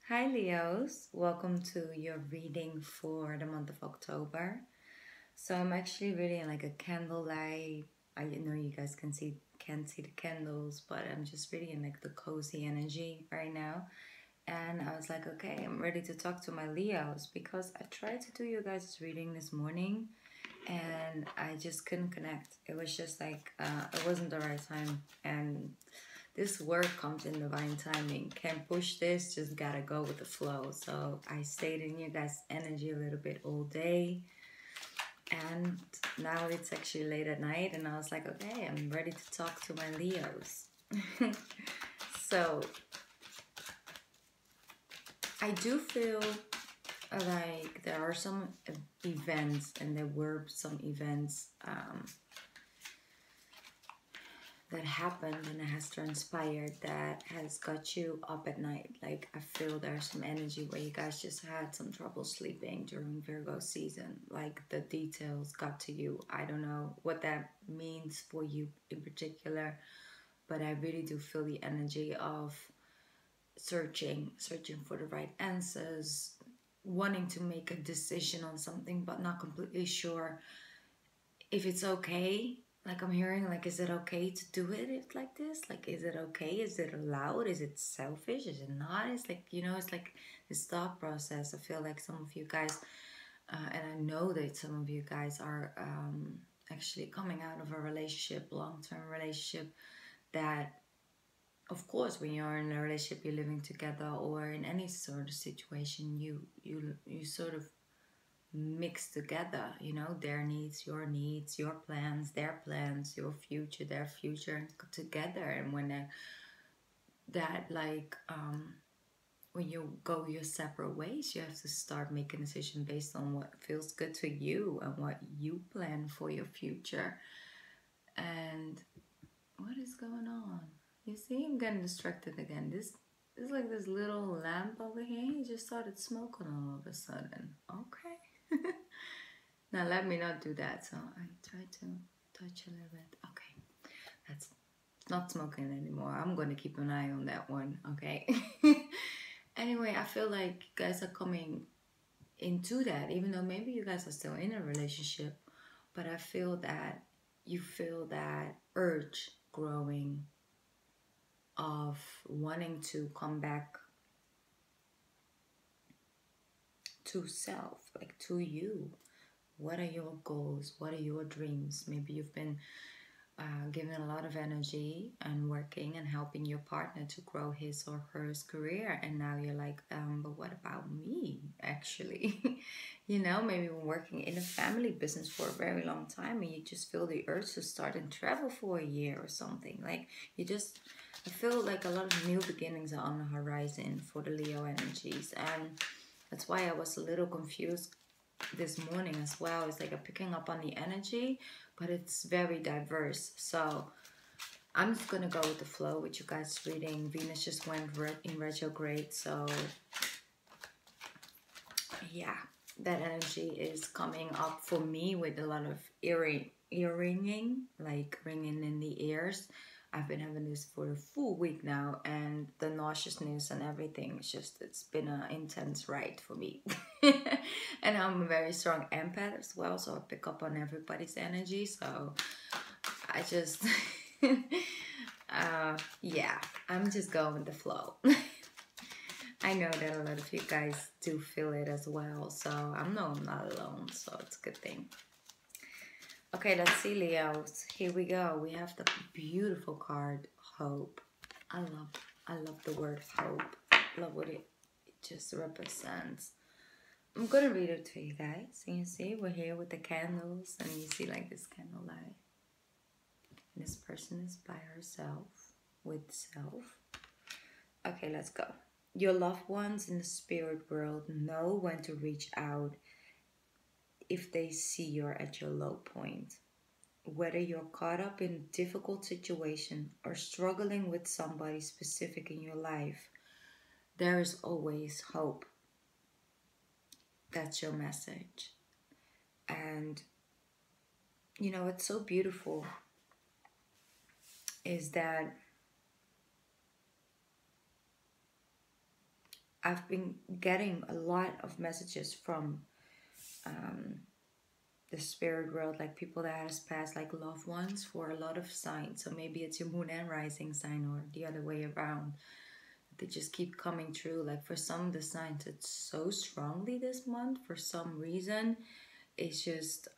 Hi Leos, welcome to your reading for the month of October. So I'm actually reading like a candlelight. I know you guys can't see the candles, but I'm just reading in like the cozy energy right now. And I was like, okay, I'm ready to talk to my Leos because I tried to do you guys' reading this morning and I just couldn't connect. It was just like it wasn't the right time, and this work comes in divine timing. Can't push this, just gotta go with the flow. So I stayed in you guys' energy a little bit all day, and now it's actually late at night, and I was like, okay, I'm ready to talk to my Leos. So I do feel like there are some events, and there were some events that happened and it has transpired that has got you up at night. Like, I feel there's some energy where you guys just had some trouble sleeping during Virgo season. Like, the details got to you. I don't know what that means for you in particular, but I really do feel the energy of searching for the right answers, wanting to make a decision on something but not completely sure if it's okay. Like, I'm hearing, like, is it okay to do it like this? Like, is it okay? Is it allowed? Is it selfish? Is it not? It's like, it's like this thought process. I feel like some of you guys, and I know that some of you guys are actually coming out of a relationship, long-term relationship, that, of course, when you're in a relationship, you're living together, or in any sort of situation, you sort of mixed together, their needs, your plans, their plans, your future, their future, and together. And when that like when you go your separate ways, you have to start making a decision based on what feels good to you and what you plan for your future. And what is going on? You see, I'm getting distracted again. This is like this little lamp over here. He just started smoking all of a sudden. Okay. Now let me not do that. So I try to touch a little bit. Okay, that's not smoking anymore. I'm going to keep an eye on that one. Okay. Anyway, I feel like you guys are coming into that, even though maybe you guys are still in a relationship, but I feel that you feel that urge growing of wanting to come back to self, like to you. What are your goals? What are your dreams? Maybe you've been giving a lot of energy and working and helping your partner to grow his or her career, and now you're like, but what about me, actually? Maybe we're working in a family business for a very long time, and you just feel the urge to start and travel for a year or something. Like, I feel like a lot of new beginnings are on the horizon for the Leo energies, and that's why I was a little confused this morning as well. It's like I'm picking up on the energy, but it's very diverse. So I'm just gonna go with the flow with you guys reading. Venus just went in retrograde, so yeah, that energy is coming up for me with a lot of ear ringing, like ringing in the ears. I've been having this for a full week now, and the nauseousness and everything, it's been an intense ride for me. And I'm a very strong empath as well, so I pick up on everybody's energy. So I just, yeah, I'm just going with the flow. I know that a lot of you guys do feel it as well, so I'm not alone, so it's a good thing. Okay, let's see, Leos. Here we go. We have the beautiful card, Hope. I love the word hope. Love what it just represents. I'm gonna read it to you guys. And you see, we're here with the candles, and you see like this candlelight. And this person is by herself, with self. Okay, let's go. Your loved ones in the spirit world know when to reach out if they see you're at your low point. Whether you're caught up in a difficult situation or struggling with somebody specific in your life, there is always hope. That's your message. And, what's so beautiful is that I've been getting a lot of messages from um, the spirit world, like people that has passed, like loved ones, for a lot of signs. So maybe it's your moon and rising sign, or the other way around. They just keep coming true. Like for some of the signs, it's so strongly this month. For some reason, it's just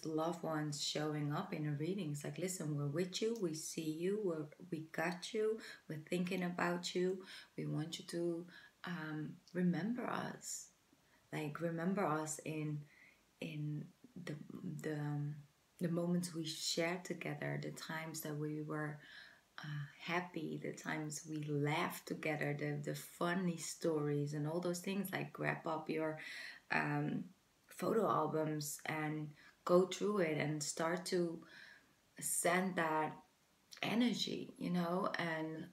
loved ones showing up in a reading. It's like, listen, we're with you, we see you, we got you, we're thinking about you, we want you to remember us. Like remember us in the the the moments we shared together, the times that we were happy, the times we laughed together, the funny stories and all those things. Like grab up your um, photo albums and go through it and start to send that energy, you know. And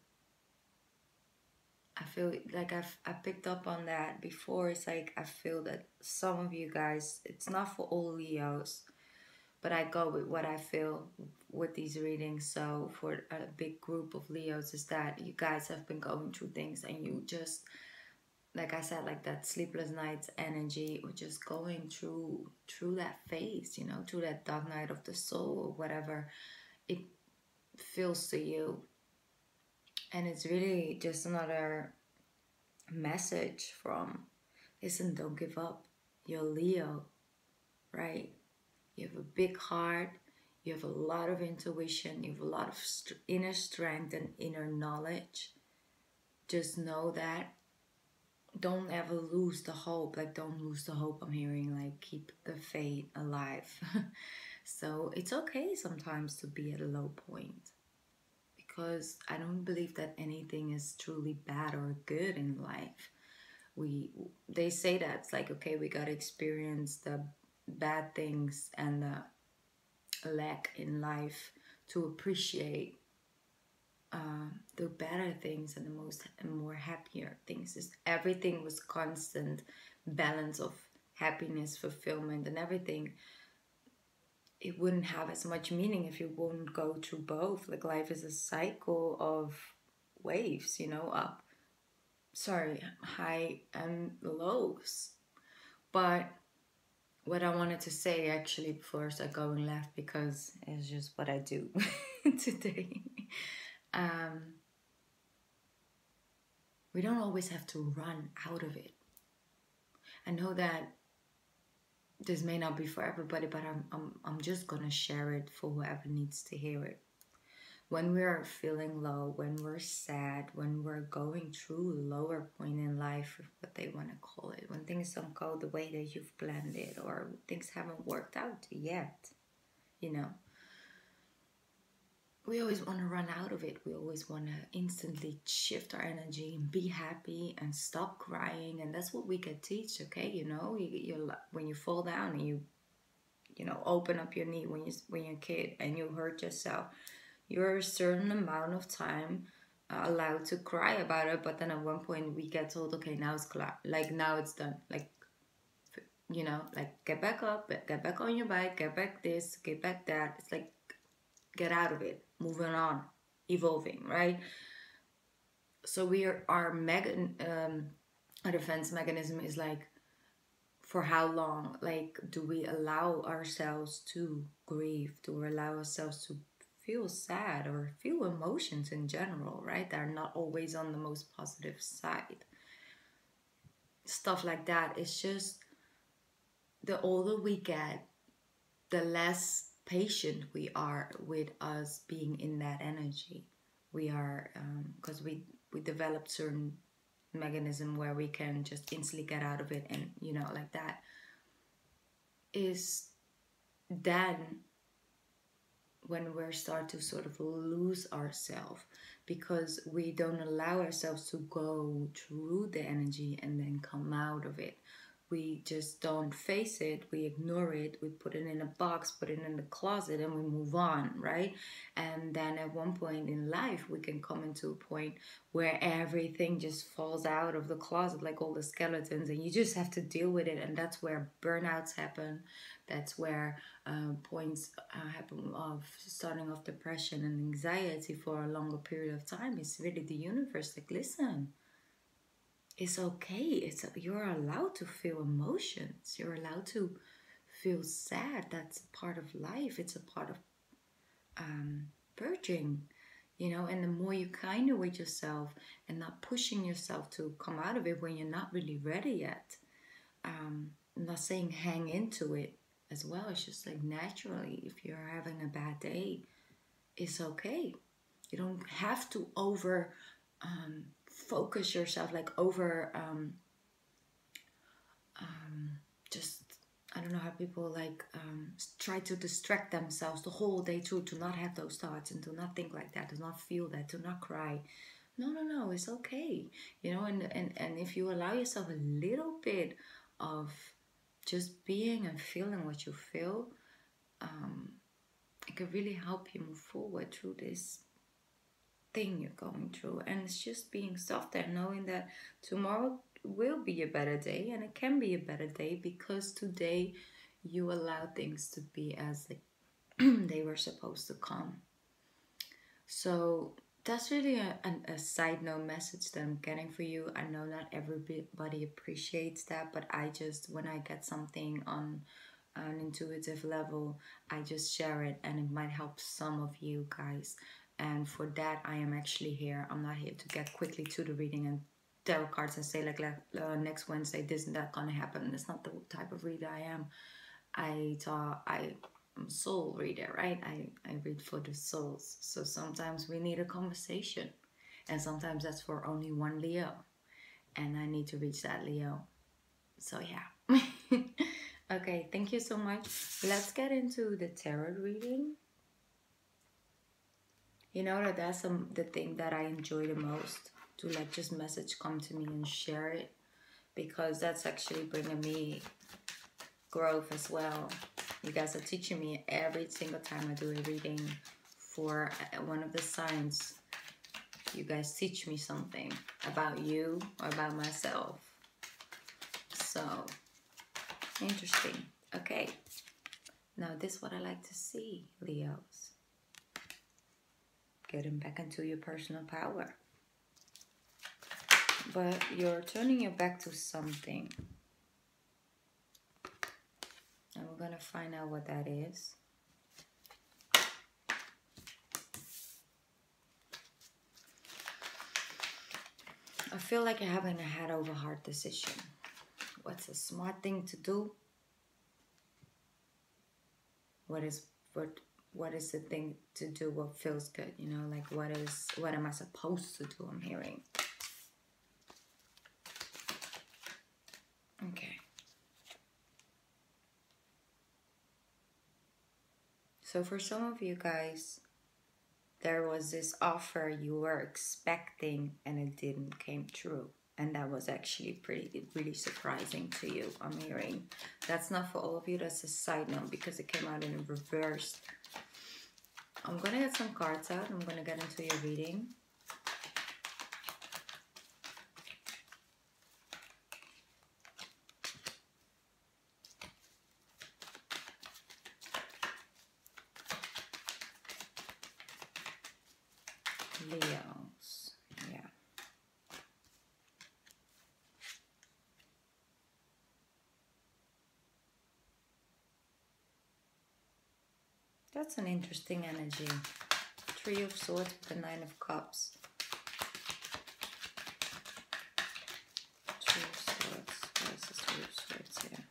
I feel like I picked up on that before. It's like I feel that some of you guys, it's not for all Leos, but I go with what I feel with these readings. So for a big group of Leos, is that you guys have been going through things and you just, like I said, like that sleepless nights energy, or just going through that phase, you know, through that dark night of the soul or whatever it feels to you. And it's really just another message from, listen, don't give up. You're Leo, right? You have a big heart, you have a lot of intuition, you have a lot of inner strength and inner knowledge. Just know that. Don't ever lose the hope. Like, don't lose the hope. I'm hearing, like, keep the faith alive. So it's okay sometimes to be at a low point, because I don't believe that anything is truly bad or good in life. They say that it's like, okay, we got to experience the bad things and the lack in life to appreciate the better things and the most and more happier things. Is everything was constant balance of happiness, fulfillment, and everything. It wouldn't have as much meaning if you wouldn't go through both. Like life is a cycle of waves, you know, up, sorry, high and lows. But what I wanted to say actually before I start going left, because it's just what I do today. Um, we don't always have to run out of it. I know that this may not be for everybody, but I'm just gonna share it for whoever needs to hear it. When we're feeling low, when we're sad, when we're going through a lower point in life, what they want to call it, when things don't go the way that you've planned it, or things haven't worked out yet, you know, we always want to run out of it. We always want to instantly shift our energy and be happy and stop crying. And that's what we get teach, okay? You know, when you fall down and you know, open up your knee when you're a kid and you hurt yourself, you're a certain amount of time allowed to cry about it. But then at one point we get told, okay, now it's clear. Like now it's done. Like, you know, like get back up, get back on your bike, get back this, get back that. It's like, get out of it, moving on, evolving, right? So our defense mechanism is like, for how long? Like, do we allow ourselves to grieve? Do we allow ourselves to feel sad or feel emotions in general, right? That are not always on the most positive side. Stuff like that. It's just, the older we get, the less patient we are with us being in that energy. We are, because we developed certain mechanism where we can just instantly get out of it, and you know, like that is then when we start to sort of lose ourselves, because we don't allow ourselves to go through the energy and then come out of it. We just don't face it, we ignore it, we put it in a box, put it in the closet, and we move on, right? And then at one point in life we can come into a point where everything just falls out of the closet, like all the skeletons, and you just have to deal with it. And that's where burnouts happen. That's where points happen of starting off depression and anxiety for a longer period of time. It's really the universe like, listen, It's okay. You're allowed to feel emotions. You're allowed to feel sad. That's a part of life. It's a part of purging, and the more you kind of with yourself and not pushing yourself to come out of it when you're not really ready yet. I'm not saying hang into it as well. It's just like naturally, if you're having a bad day, it's okay. You don't have to over focus yourself, like over just, I don't know how people like try to distract themselves the whole day through to not have those thoughts and to not think like that, to not feel that, to not cry. No, no, no, it's okay. And if you allow yourself a little bit of just being and feeling what you feel, it can really help you move forward through this thing you're going through. And it's just being soft and knowing that tomorrow will be a better day, and it can be a better day because today you allow things to be as they were supposed to come. So that's really a side note message that I'm getting for you. I know not everybody appreciates that, but I just, when I get something on an intuitive level, I just share it and it might help some of you guys. And for that, I am actually here. I'm not here to get quickly to the reading and tarot cards and say like next Wednesday this and that gonna happen. It's not the type of reader I am. I'm a soul reader, right? I read for the souls. So sometimes we need a conversation. And sometimes that's for only one Leo. And I need to reach that Leo. So yeah. Okay, thank you so much. Let's get into the tarot reading. You know that's the thing that I enjoy the most. To like just message come to me and share it. Because that's actually bringing me growth as well. You guys are teaching me every single time I do a reading for one of the signs. You guys teach me something about you or about myself. So, interesting. Okay. Now this is what I like to see, Leos. Getting back into your personal power. But you're turning your back to something. And we're going to find out what that is. I feel like you're having a head over heart decision. What's a smart thing to do? What is the thing to do? What feels good? Like what am I supposed to do? I'm hearing. Okay. So for some of you guys, there was this offer you were expecting and it didn't came true. And that was actually really surprising to you, I'm hearing. That's not for all of you, that's a side note because it came out in reverse. I'm going to get some cards out. I'm going to get into your reading. Leos, yeah. That's an interesting energy. Three of Swords with the Nine of Cups. Three of Swords. Where's the Three of Swords here?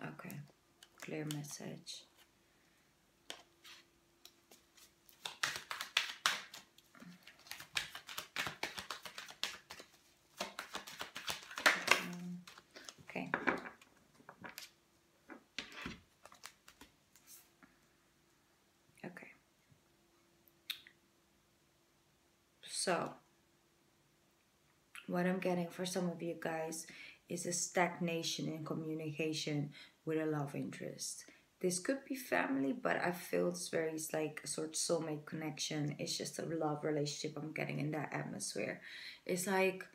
Okay. Clear message. Okay. Okay. So, what I'm getting for some of you guys is a stagnation in communication with a love interest. This could be family, but I feel it's like a sort of soulmate connection. It's just a love relationship I'm getting in that atmosphere. It's like,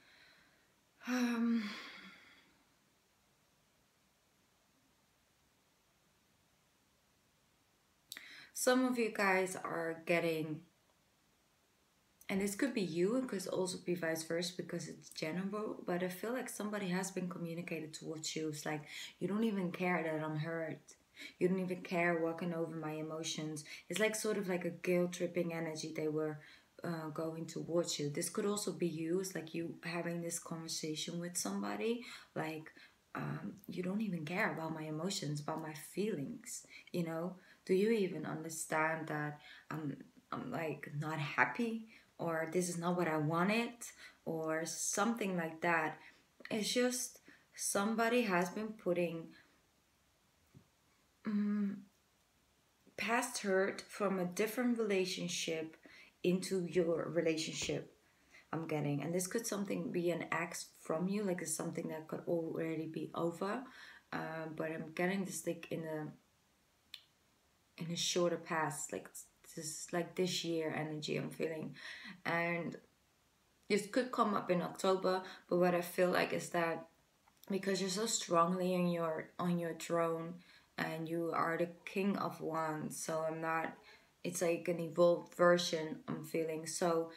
some of you guys are getting And this could be you, it could also be vice versa because it's general, but I feel like somebody has been communicated towards you. It's like you don't even care that I'm hurt. You don't even care walking over my emotions. It's like sort of like a guilt tripping energy they were going towards you. This could also be you. It's like you having this conversation with somebody, like you don't even care about my emotions, about my feelings. You know, do you even understand that I'm like not happy, or this is not what I wanted, or something like that? It's just somebody has been putting past hurt from a different relationship into your relationship. I'm getting, and this could something be an ex from you, like it's something that could already be over, but I'm getting this like in a shorter past, like this year energy I'm feeling. And this could come up in October, but what I feel like is that because you're so strongly in your on your throne and you are the king of wands, so I'm not, it's like an evolved version I'm feeling. So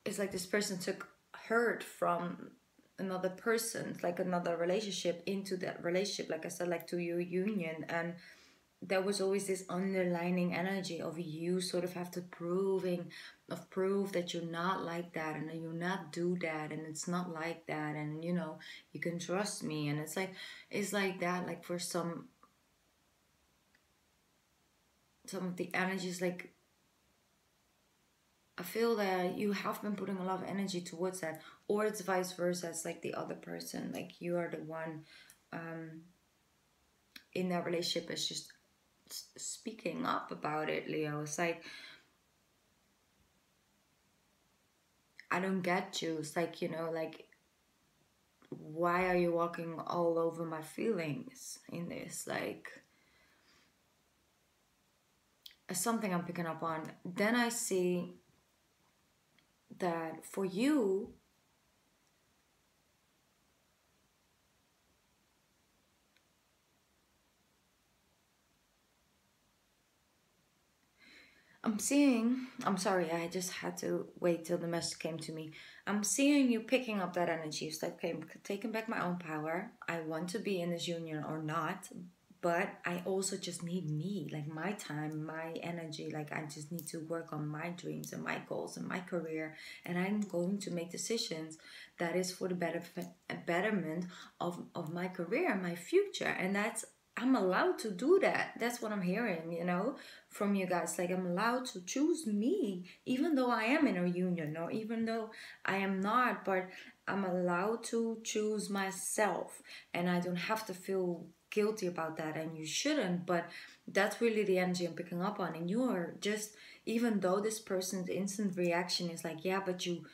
it's like this person took hurt from another person, like another relationship, into that relationship, like I said, like to your union. And there was always this underlining energy of you sort of have to prove that you're not like that, and that you're not do that, and it's not like that, and you know, you can trust me. And it's like that, like for some of the energies, like I feel that you have been putting a lot of energy towards that, or it's vice versa. It's like the other person, like you are the one in that relationship is just speaking up about it, Leo. It's like, I don't get you. It's like, you know, like, why are you walking all over my feelings in this? Like, something I'm picking up on. Then I see that for you, I'm sorry, I just had to wait till the message came to me. I'm seeing you picking up that energy. It's like, okay, I'm taking back my own power. I want to be in this union or not, but I also just need me, like my time, my energy. Like, I just need to work on my dreams and my goals and my career. And I'm going to make decisions that is for the betterment of my career and my future. And that's, I'm allowed to do that. That's what I'm hearing, you know, from you guys. Like, I'm allowed to choose me, even though I am in a union, or even though I am not, but I'm allowed to choose myself. And I don't have to feel guilty about that. And you shouldn't, but that's really the energy I'm picking up on. And you're just, even though this person's instant reaction is like, yeah, but you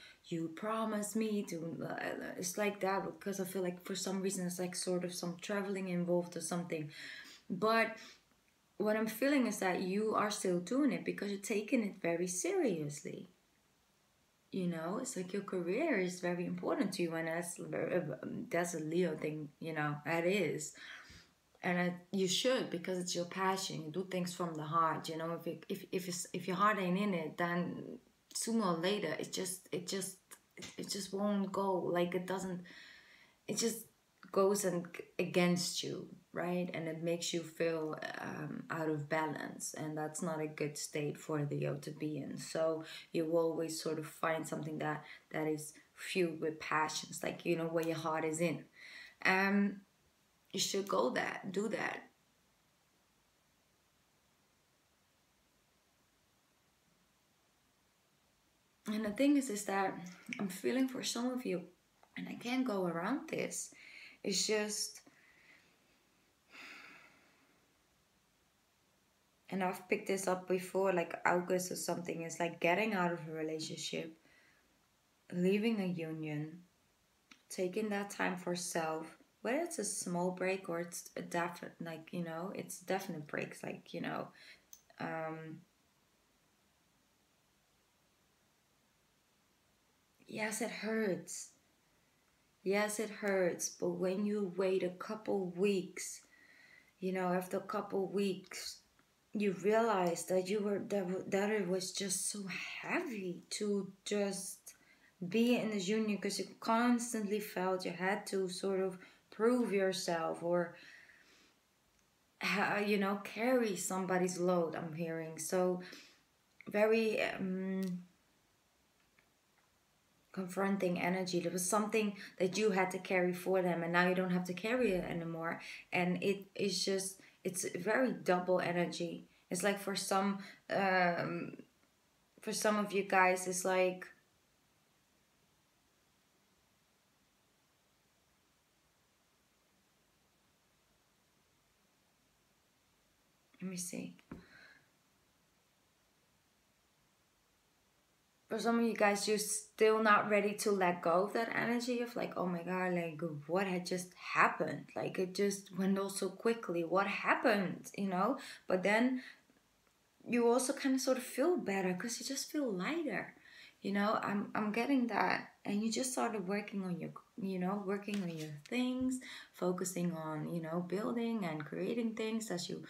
promised me to, it's like that, because I feel like for some reason it's like sort of some traveling involved or something. But what I'm feeling is that you are still doing it because you're taking it very seriously. You know, it's like your career is very important to you, and that's a Leo thing. You know, that is, and you should, because it's your passion. You do things from the heart. You know, if your heart ain't in it, then sooner or later it just won't go. Like, it doesn't, it just goes against you, right? And it makes you feel out of balance, and that's not a good state for the Leo to be in. So you will always sort of find something that is fueled with passions, like, you know, where your heart is in. You should do that. And the thing is that I'm feeling for some of you, and I can't go around this. It's just, and I've picked this up before, like August or something. It's like getting out of a relationship, leaving a union, taking that time for self, whether it's a small break or it's a definite, like, you know, it's definite breaks, like, you know, yes, it hurts. Yes, it hurts. But when you wait a couple weeks, you know, after a couple weeks, you realize that you were that it was just so heavy to just be in this union, because you constantly felt you had to sort of prove yourself, or carry somebody's load. I'm hearing so very confronting energy. There was something that you had to carry for them, and now you don't have to carry it anymore. And it's just, it's very double energy. It's like um for some of you guys, it's like, let me see, for some of you guys, you're still not ready to let go of that energy of like, oh my god, like what had just happened, like it just went all so quickly, what happened, but then you also kind of sort of feel better because you just feel lighter. I'm getting that. And you just started working on your things, focusing on, building and creating things that you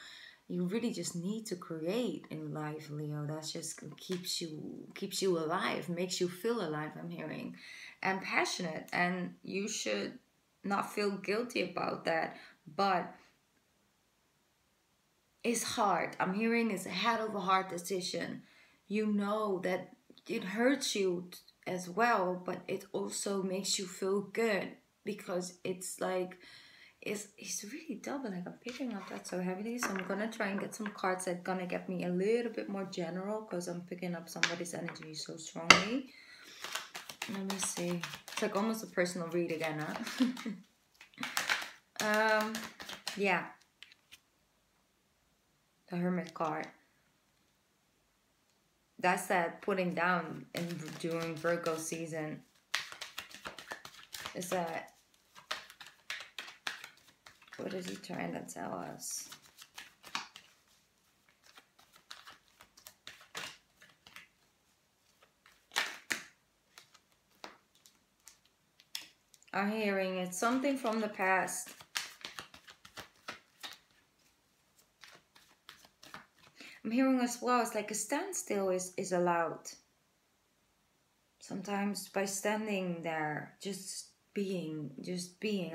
really just need to create in life, Leo. That's just keeps you alive, makes you feel alive, I'm hearing, and passionate. And you should not feel guilty about that. But it's hard. I'm hearing it's a head of a hard decision. You know that it hurts you as well, but it also makes you feel good, because it's like it's really double. Like, I'm picking up that so heavily. So I'm gonna try and get some cards that gonna get me a little bit more general, because I'm picking up somebody's energy so strongly. Let me see. It's like almost a personal read again, huh? Yeah. The Hermit card. That's that putting down during Virgo season. Is that, what is he trying to tell us? I'm hearing it's something from the past. I'm hearing as well, it's like a standstill is allowed. Sometimes by standing there, just being,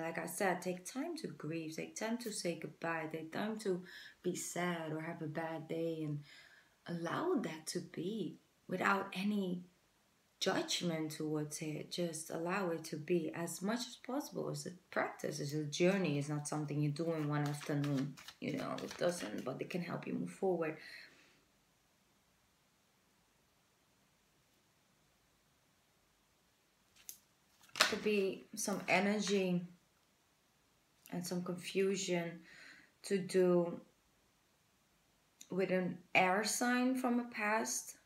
like I said, take time to grieve, take time to say goodbye, take time to be sad or have a bad day, and allow that to be without any judgment towards it. Just allow it to be as much as possible. It's a practice, it's a journey. It's not something you do in one afternoon. It doesn't, but it can help you move forward. Could be some energy and some confusion to do with an air sign from a past.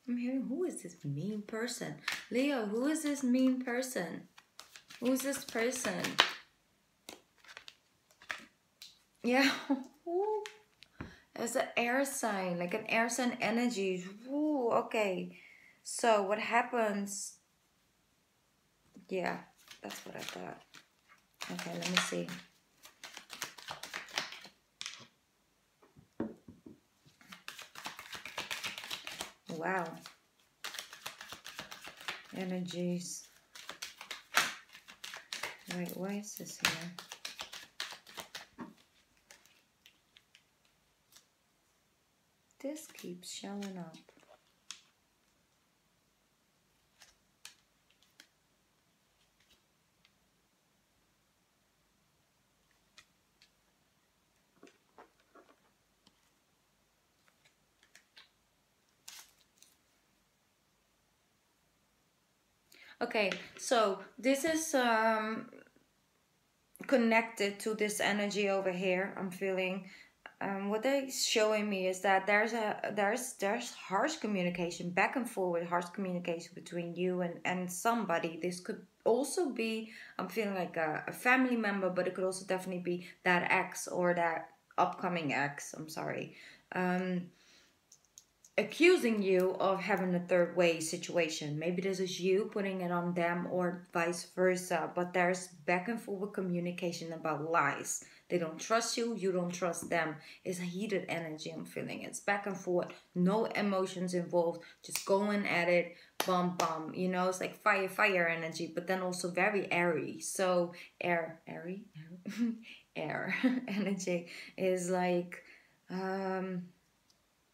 I'm hearing, who is this mean person? Leo, who is this mean person? Who's this person? Yeah. It's an air sign, like an air sign energy. Ooh, okay. So what happens? Yeah, that's what I thought. Okay, let me see. Wow. Energies. Wait, why is this here? This keeps showing up. Okay, so this is connected to this energy over here. I'm feeling. What they're showing me is that there's harsh communication, back and forward harsh communication between you and somebody. This could also be, I'm feeling like a family member, but it could also definitely be that ex or that upcoming ex. I'm sorry. accusing you of having a third way situation. Maybe this is you putting it on them or vice versa, but there's back and forward communication about lies. They don't trust you, you don't trust them. It's a heated energy I'm feeling. It's back and forth, no emotions involved, just going at it, bum bum. You know, it's like fire energy, but then also very airy. So air energy is like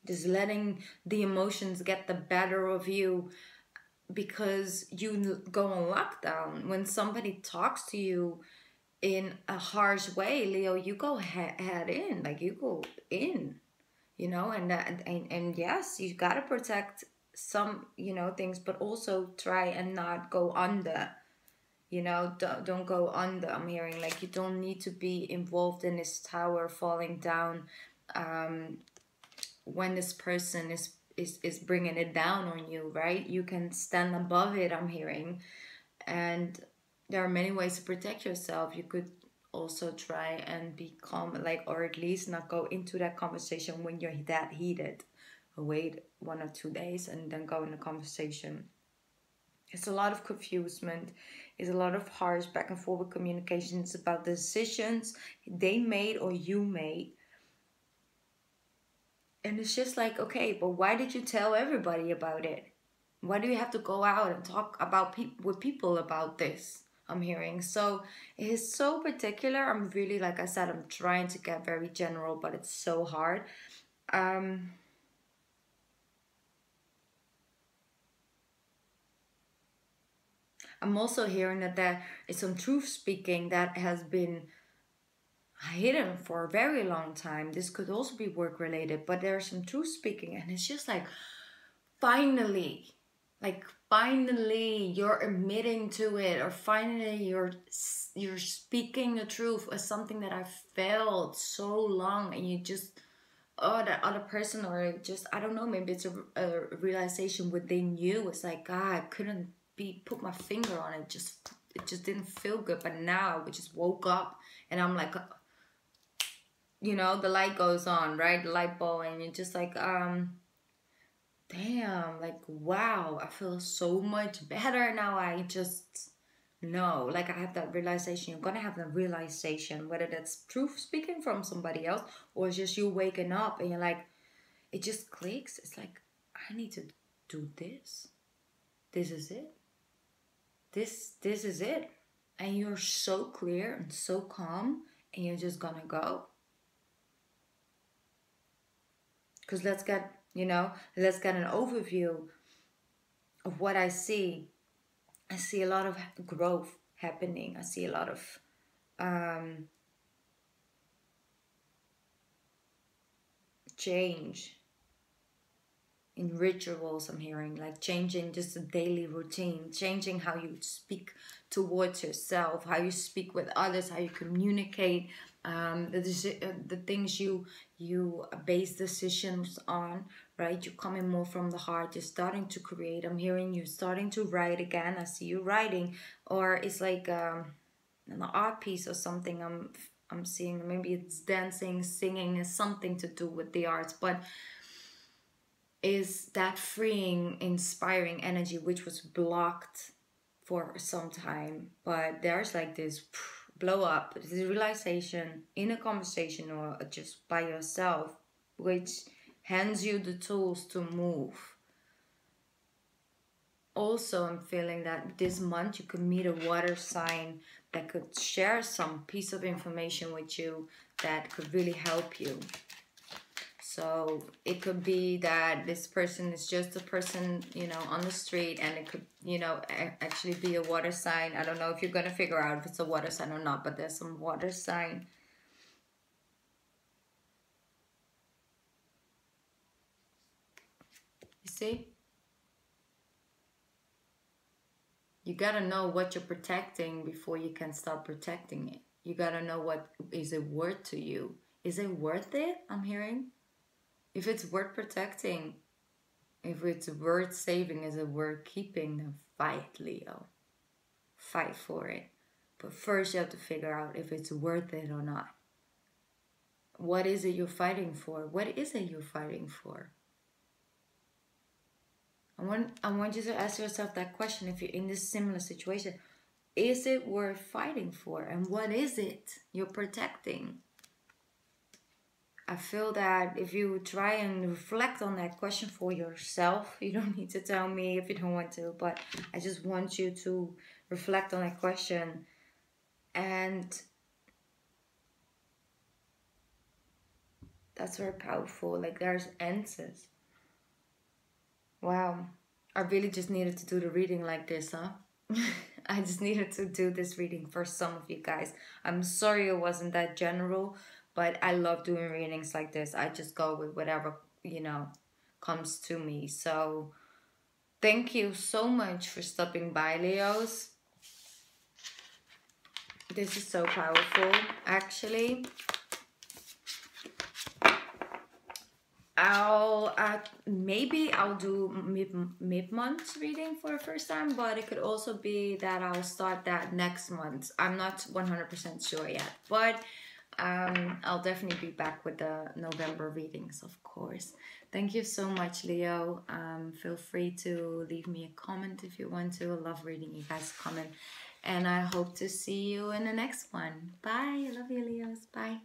just letting the emotions get the better of you because you go on lockdown. When somebody talks to you in a harsh way, Leo, you go head in, like you go in, you know, and yes, you gotta protect some, you know, things, but also try and not go under. You know, don't go under. I'm hearing like you don't need to be involved in this tower falling down. When this person is bringing it down on you, right? You can stand above it, I'm hearing. And there are many ways to protect yourself. You could also try and be calm, like, or at least not go into that conversation when you're that heated. Wait 1 or 2 days and then go in the conversation. It's a lot of confusement. It's a lot of harsh back and forward communications about the decisions they made or you made. And it's just like, okay, but why did you tell everybody about it? Why do you have to go out and talk about with people about this? I'm hearing. So it is so particular. I'm really, like I said, I'm trying to get very general, but it's so hard. I'm also hearing that there is some truth speaking that has been hidden for a very long time. This could also be work related, but there's some truth speaking, and it's just finally, like finally you're admitting to it, or finally you're speaking the truth as something that I felt so long, and you just, oh, that other person, or just, I don't know, maybe it's a realization within you. It's like, God, I couldn't put my finger on it. It just didn't feel good. But now we just woke up and I'm like, you know, the light goes on, right? The light bulb, and you're just like, damn, like, wow, I feel so much better now. I just know, like, I have that realization. You're gonna have the realization, whether that's truth speaking from somebody else or it's just you waking up and you're like, it just clicks. It's like, I need to do this. This is it. This is it. And you're so clear and so calm, and you're just gonna go. Because let's get an overview of what I see. I see a lot of growth happening. I see a lot of change in rituals. I'm hearing like changing just a daily routine, changing how you speak towards yourself, how you speak with others, how you communicate, the things you base decisions on, right? You're coming more from the heart. You're starting to create. I'm hearing you starting to write again. I see you writing, or it's like an art piece or something. I'm seeing, maybe it's dancing, singing, is something to do with the arts, but is that freeing, inspiring energy which was blocked for some time. But there's like this blow up, this realization in a conversation or just by yourself, which hands you the tools to move. Also, I'm feeling that this month you could meet a water sign that could share some piece of information with you that could really help you. So it could be that this person is just a person, you know, on the street, and it could, you know, actually be a water sign. I don't know if you're going to figure out if it's a water sign or not, but there's some water sign. You see? You got to know what you're protecting before you can start protecting it. You got to know what is it worth to you. Is it worth it? I'm hearing. If it's worth protecting, if it's worth saving, is it worth keeping, then fight, Leo. Fight for it. But first you have to figure out if it's worth it or not. What is it you're fighting for? What is it you're fighting for? I want you to ask yourself that question if you're in this similar situation. Is it worth fighting for? And what is it you're protecting? I feel that if you try and reflect on that question for yourself, you don't need to tell me if you don't want to, but I just want you to reflect on that question. And that's very powerful. Like, there's answers. Wow. I really just needed to do the reading like this, huh? I just needed to do this reading for some of you guys. I'm sorry it wasn't that general, but I love doing readings like this. I just go with whatever, comes to me. So thank you so much for stopping by, Leos. This is so powerful, actually. Maybe I'll do mid-month reading for the first time, but it could also be that I'll start that next month. I'm not 100% sure yet, but I'll definitely be back with the November readings, of course. Thank you so much, Leo. Feel free to leave me a comment if you want to. I love reading you guys' comment, and I hope to see you in the next one. Bye. I love you, Leos. Bye.